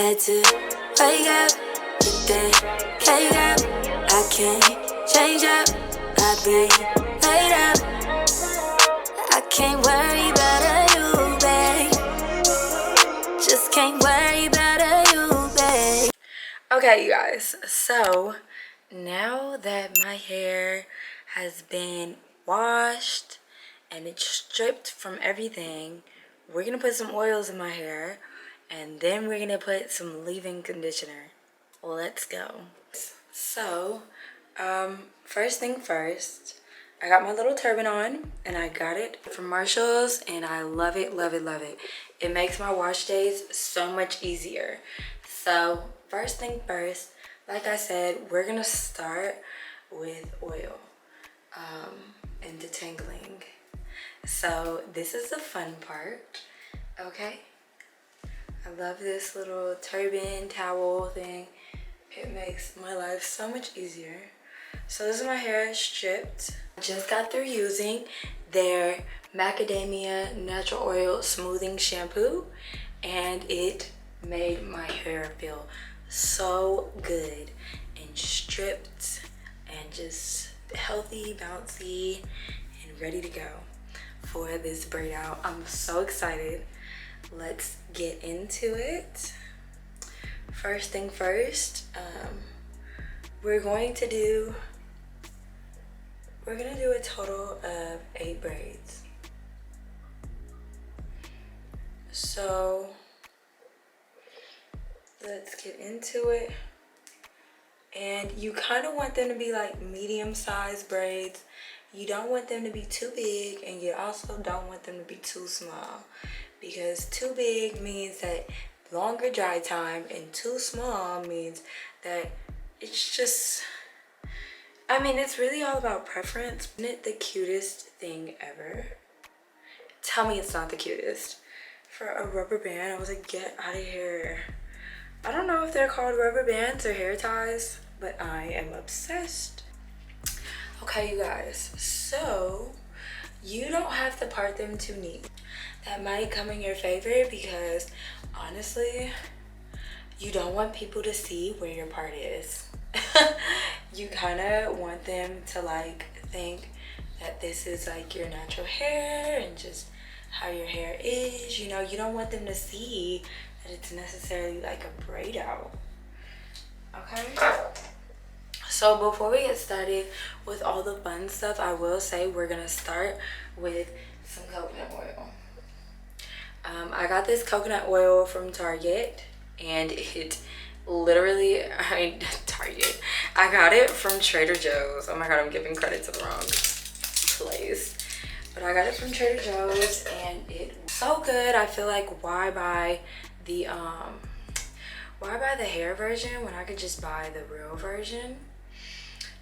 Had to wake up, get that cake up. I can't change up, I be laid up. I can't worry about you, babe. Just can't worry about you, babe. Okay, you guys, so now that my hair has been washed and it's stripped from everything, we're gonna put some oils in my hair and then we're gonna put some leave-in conditioner. Let's go. So, first thing first, I got my little turban on and I got it from Marshall's and I love it, love it, love it. It makes my wash days so much easier. So, first thing first, like I said, we're gonna start with oil and detangling. So, this is the fun part, okay? I love this little turban towel thing. It makes my life so much easier. So this is my hair stripped. I just got through using their Macadamia natural oil smoothing shampoo and it made my hair feel so good and stripped and just healthy, bouncy, and ready to go for this braid out. I'm so excited. Let's get into it. First thing first, we're gonna do a total of 8 braids. So let's get into it. And you kind of want them to be like medium-sized braids. You don't want them to be too big and you also don't want them to be too small, because too big means that longer dry time and too small means that it's just, I mean, it's really all about preference. Isn't it the cutest thing ever? Tell me it's not the cutest. For a rubber band, I was like, get out of here. I don't know if they're called rubber bands or hair ties, but I am obsessed. Okay, you guys, so you don't have to part them too neat. That might come in your favor because honestly, you don't want people to see where your part is. You kind of want them to like think that this is like your natural hair and just how your hair is. You know, you don't want them to see that it's necessarily like a braid out. Okay? So before we get started with all the fun stuff, I will say we're gonna start with some coconut oil. I got this coconut oil from Target and it literally, Target. I got it from Trader Joe's. Oh my god, I'm giving credit to the wrong place. But I got it from Trader Joe's and it's so good. I feel like why buy the hair version when I could just buy the real version?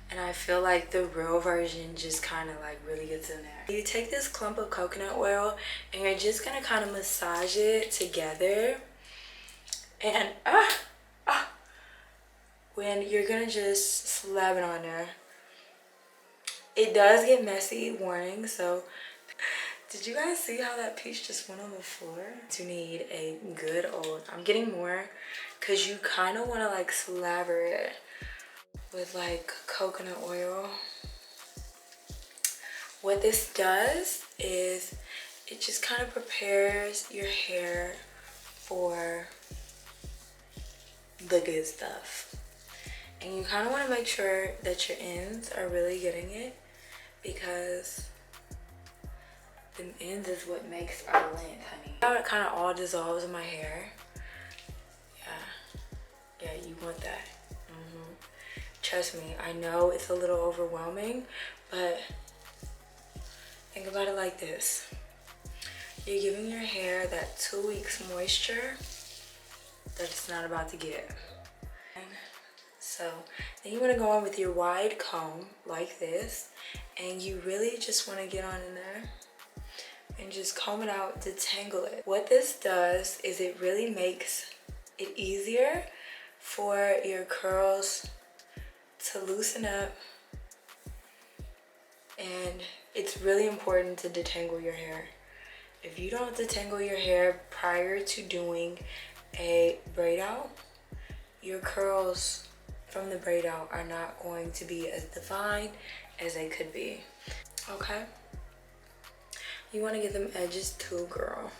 And I feel like the real version just kind of like really gets in there. You take this clump of coconut oil and you're just gonna kind of massage it together. And when you're gonna just slap it on there. It does get messy, warning. So did you guys see how that piece just went on the floor? You need a good old, I'm getting more because you kind of want to like slather it with like coconut oil. What this does is it just kind of prepares your hair for the good stuff. And you kind of want to make sure that your ends are really getting it, because the ends is what makes our length, honey. How it kind of all dissolves in my hair. Yeah, you want that. Trust me, I know it's a little overwhelming, but think about it like this. You're giving your hair that 2 weeks moisture that it's not about to get. So then you want to go on with your wide comb like this, and you really just want to get on in there and just comb it out, detangle it. What this does is it really makes it easier for your curls to loosen up, and it's really important to detangle your hair. If you don't detangle your hair prior to doing a braid out, your curls from the braid out are not going to be as defined as they could be. Okay? You want to get them edges too, girl.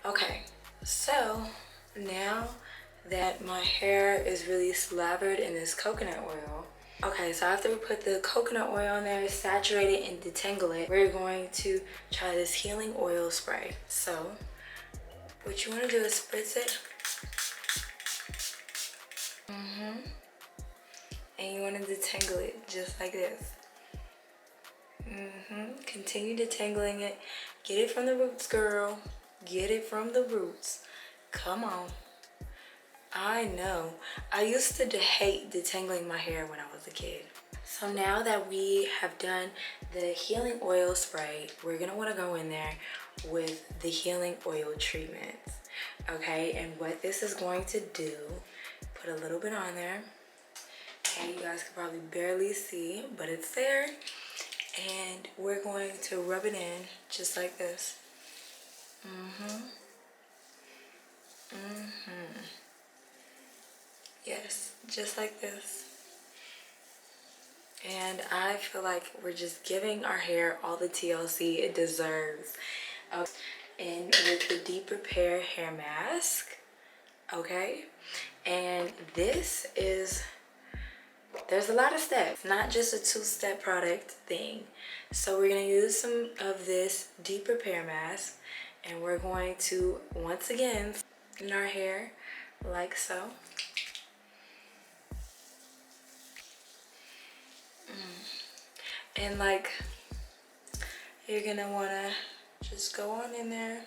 Okay, so now that my hair is really slathered in this coconut oil, okay, so after we put the coconut oil on there, saturate it and detangle it, we're going to try this healing oil spray. So what you want to do is spritz it. And you want to detangle it just like this. Continue detangling it. Get it from the roots, girl. Get it from the roots. Come on. I know. I used to hate detangling my hair when I was a kid. So now that we have done the healing oil spray, we're gonna wanna go in there with the healing oil treatments. Okay, and what this is going to do, put a little bit on there. Okay, you guys can probably barely see, but it's there. And we're going to rub it in just like this. Yes, just like this. And I feel like we're just giving our hair all the TLC it deserves. Okay. And with the Deep Repair hair mask, okay? And this is, there's a lot of steps, not just a two-step product thing. So we're gonna use some of this Deep Repair mask, and we're going to, once again, in our hair, like so. And like, you're gonna wanna just go on in there.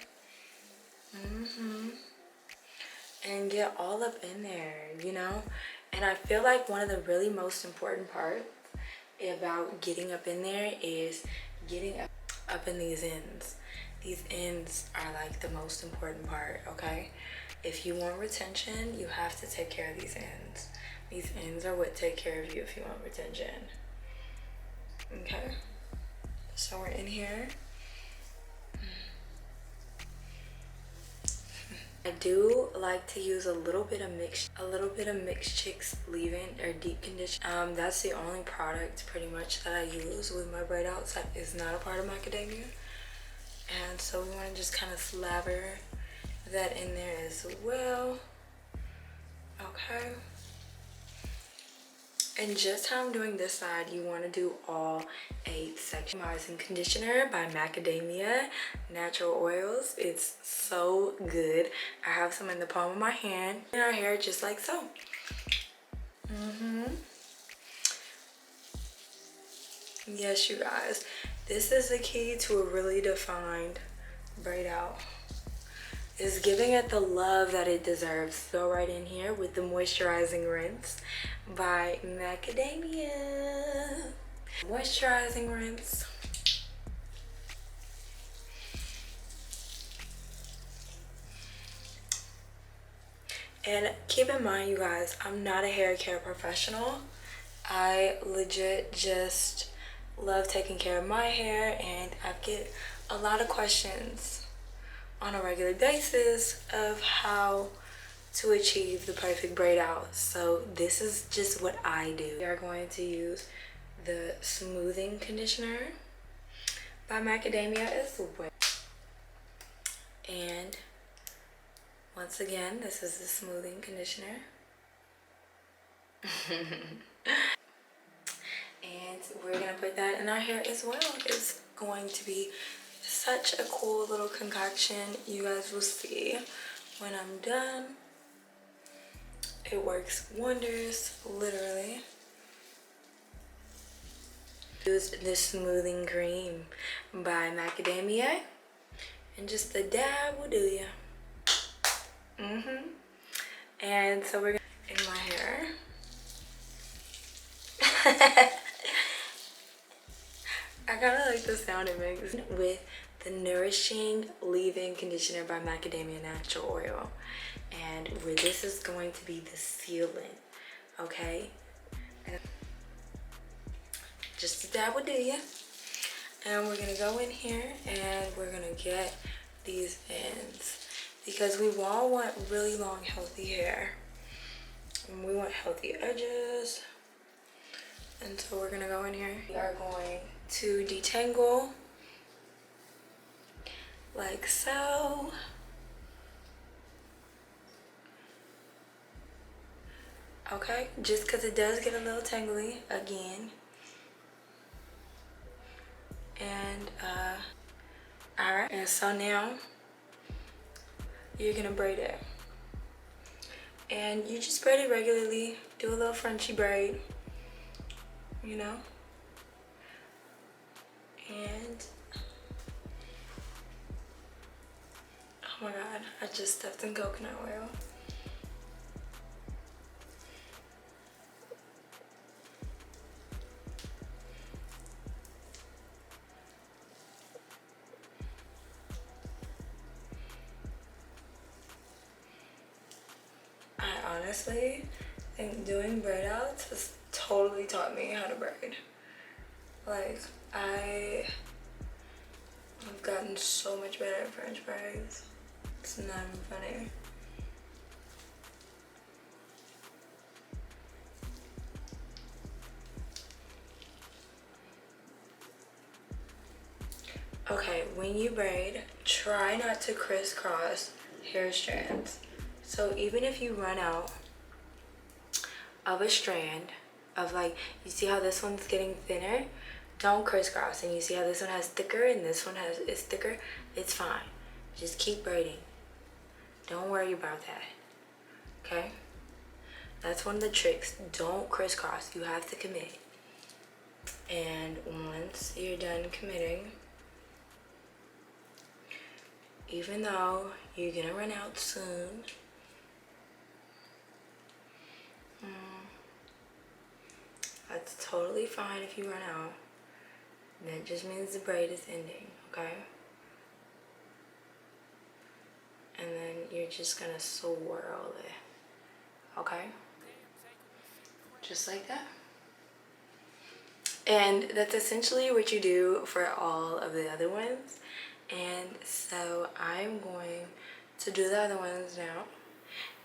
And get all up in there, you know? And I feel like one of the really most important parts about getting up in there is getting up in these ends. These ends are like the most important part, okay? If you want retention, you have to take care of these ends. These ends are what take care of you if you want retention. Okay? So we're in here. I do like to use a little bit of Mixed Chicks leave-in or deep conditioner. That's the only product pretty much that I use with my braid outs that is not a part of Macadamia. And so we want to just kind of slather that in there as well. Okay. And just how I'm doing this side, you want to do all 8 sections. Volumizing Conditioner by Macadamia Natural Oils. It's so good. I have some in the palm of my hand in our hair just like so. Yes, you guys. This is the key to a really defined braid out. Is giving it the love that it deserves. Go right in here with the Moisturizing Rinse by Macadamia. Moisturizing Rinse. And keep in mind, you guys, I'm not a hair care professional. I legit just love taking care of my hair, and I get a lot of questions on a regular basis of how to achieve the perfect braid out. So this is just what I do. We are going to use the Smoothing Conditioner by Macadamia as well. And once again, this is the Smoothing Conditioner. And we're gonna put that in our hair as well. It's going to be such a cool little concoction. You guys will see when I'm done. It works wonders, literally. Use this Smoothing Cream by Macadamia, and just a dab will do ya. And so we're gonna in my hair. I kind of like the sound it makes with the Nourishing Leave-In Conditioner by Macadamia Natural Oil. And where this is going to be the sealant, okay? And just a dab will do ya. And we're gonna go in here and we're gonna get these ends. because we all want really long, healthy hair. And we want healthy edges. And so we're gonna go in here. We are going to detangle like so. Okay, just because it does get a little tangly again. And alright, and so now you're gonna braid it. And you just braid it regularly. Do a little Frenchy braid, you know. And oh my god, I just stepped in coconut oil. I honestly think doing braid outs has totally taught me how to braid. Like, I've gotten so much better at French braids. It's not even funny. Okay, when you braid, try not to crisscross hair strands. So even if you run out of a strand of, like, you see how this one's getting thinner? Don't crisscross. And you see how this one has thicker and this one is thicker? It's fine. Just keep braiding. Don't worry about that. Okay? That's one of the tricks. Don't crisscross. You have to commit. And once you're done committing, even though you're gonna run out soon, that's totally fine if you run out. That just means the braid is ending, okay? And then you're just gonna swirl it, okay? Just like that. And that's essentially what you do for all of the other ones. And so I'm going to do the other ones now.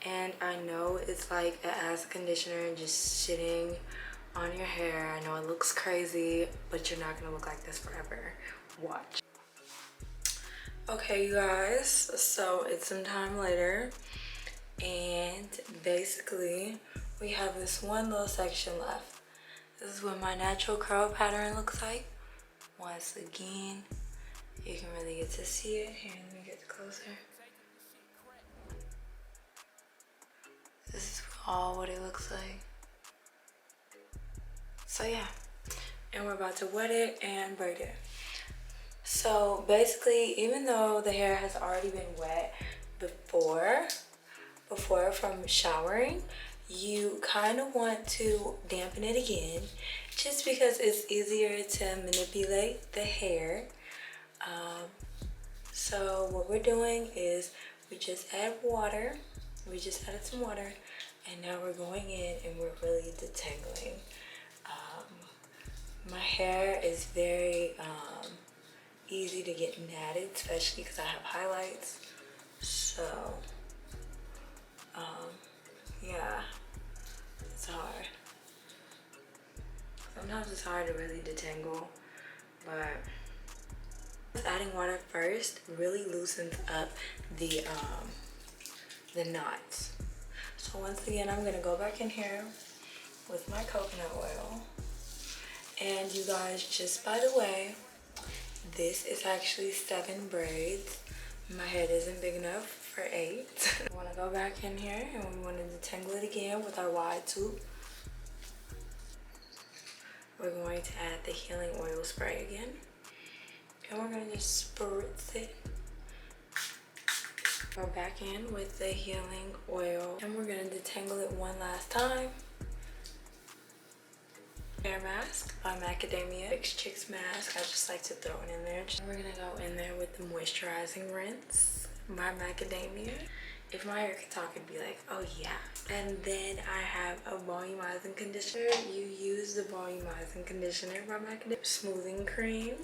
And I know it's like an acid conditioner just sitting on your hair. I know it looks crazy, but you're not gonna look like this forever. Watch. Okay, you guys, so it's some time later. And basically, we have this one little section left. This is what my natural curl pattern looks like. Once again, you can really get to see it. Here, let me get closer. This is all what it looks like. So yeah, and we're about to wet it and braid it. So basically, even though the hair has already been wet before from showering, you kind of want to dampen it again, just because it's easier to manipulate the hair. So what we're doing is we just add water. We just added some water, and now we're going in and we're really detangling. My hair is very easy to get matted, especially because I have highlights. So yeah, it's hard. Sometimes it's hard to really detangle, but adding water first really loosens up the knots. So once again, I'm gonna go back in here with my coconut oil. And you guys, just by the way, this is actually 7 braids. My head isn't big enough for 8. We want to go back in here and we want to detangle it again with our wide tube. We're going to add the healing oil spray again. And we're going to just spritz it. Go back in with the healing oil. And we're going to detangle it one last time. Hair mask by Macadamia. Fix Chicks mask. I just like to throw it in there. We're gonna go in there with the Moisturizing Rinse by Macadamia. If my hair could talk, it'd be like, oh yeah. And then I have a Volumizing Conditioner. You use the Volumizing Conditioner by Macadamia. Smoothing Cream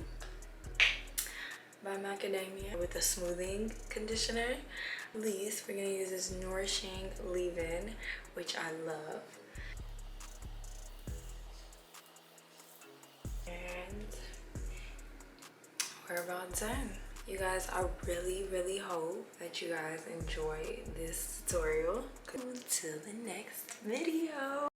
by Macadamia with a smoothing conditioner. Least, we're gonna use this Nourishing leave-in, which I love. And we're about done. You guys, I really hope that you guys enjoy this tutorial. Until the next video.